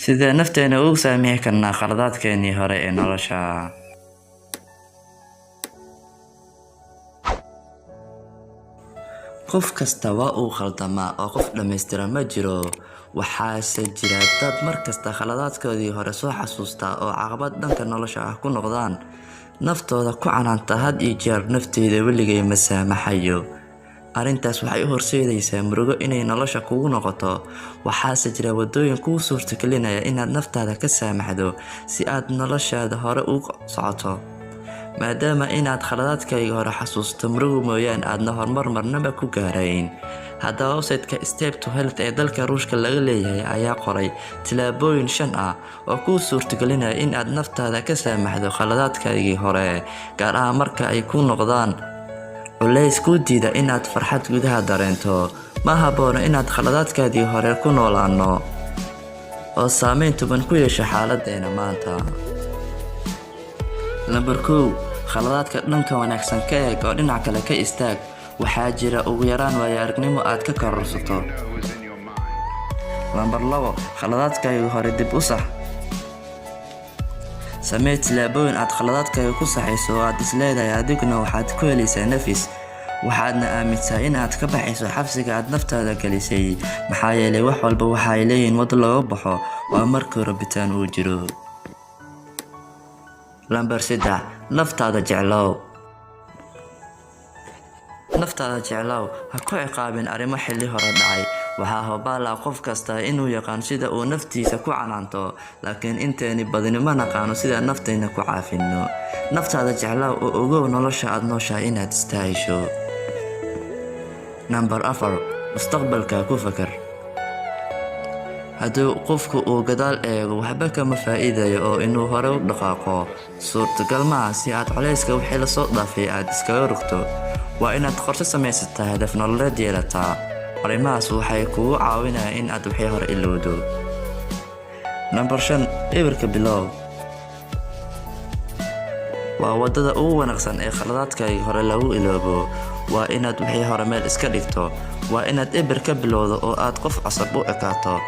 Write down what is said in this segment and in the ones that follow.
sidee nafteena ugu saamixi karnaa khaladaadkeenii hore ee nolosha. qof kasta waa uu khaldamaa oo qof dhammaystiran ma jiro, waxaase jira dad markasta khaladaadkoodii hore soo xasuusta oo caqabad dhanka nolosha ah ku noqdaan, naftooda ku canaanta had iyo jeer nafteeda weligay ma saamaxayo. arrintaas waxay u horseedaysaa murugo inay nolosha kugu noqoto, waxaase jira wadooyin kuu suurtagelinaya inaad naftaada ka saamaxdo si aad noloshaada hore u socoto. maadaama inaad khaladaadkaaga hore xasuusto murugo mooyaan aadna horumar marnaba ku gaarayn. haddaba website-ka Step to Health ee dalka Ruushka laga leeyahay ayaa qoray tillaabooyin 5 ah oo kuu suurtagelinaya in aad naftaada ka saamaxdo khaladaadkaagii hore, gaar ahaan marka ay ku noqdaan culays kuu diida inaad farxad gudaha dareento. ma habboona inaad khaladaadkaadii hore ku noolaano oo saameyn toban ku yeesho xaaladdeena maanta. Number 2, khaladaadka dhanka wanaagsan ka eeg oo dhinac kale ka istaag. waxaa jira ugu yaraan waayo-aragnimo aad ka kororsato. Number 2, khaladaadkaaga hore dib u sax. samee tillaabooyin aad khaladaadkaaga ku saxayso oo aad isleedahay adiguna waxaad ku helaysaa nafis, waxaadna aaminsaa in aad ka baxayso xabsiga aad naftaada gelisay, maxaa yeelay wax walba waxay leeyihiin wado looga baxo waa markii rabitaan uu jiro. Number 3, naftaada jeclow. naftaada jeclow, ha ku ciqaabin arrimo xilli hore dhacay. waxaa hubaal ah qof kasta inuu yaqaan sida uu naftiisa ku canaanto, laakiin inteeni badani ma naqaano sida naftayna ku caafino. naftaada jeclow oo ogow nolosha aad nooshahay inaad istaahisho. Number 4, mustaqbalka ku fakar. hadduu qofku uu gadaal eego waxba kama faa'iidayo oo inuu hore u dhaqaaqo. suurtagal maaha si aad culayska wixii la soo dhaafay aad iskaga rogto. waa inaad qorshe samaysataa, hadaf nololeed yeelataa. arrimahaas waxay kugu caawinayaan in aad wixii hore ilowdo. Number 5, eberka bilow. waa wadada ugu wanaagsan ee khaladaadkaaga hore lagu iloobo. waa inaad wixii hore meel iska dhigto. waa inaad eber ka bilowdo oo aad qof cusub u ekaato.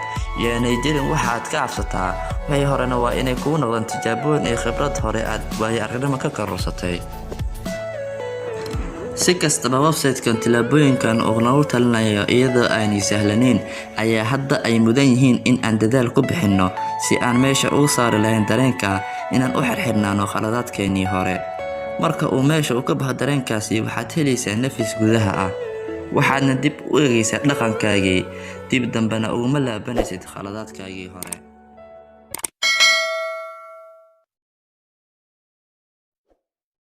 yaanay jirin waxaad ka cabsataa. wixii horena waa inay kugu noqdaan tijaabooyin iyo khibrad hore aad waayo-aragnimo ka kororsatay. si kastaba website-kan tillaabooyinkan uu nagu talinayo iyadoo aanay sahlanayn, ayaa hadda ay mudan yihiin in aan dadaal ku bixinno si aan meesha ugu saari lahayn dareenka inaan u xirxirnaano khaladaadkeenii hore. marka uu meesha ka baxo dareenkaasi, waxaad helaysaa nafis gudaha ah, waxaadna dib u eegaysaa dhaqankaagii, dib dambena uguma laabanaysid khaladaadkaagii hore.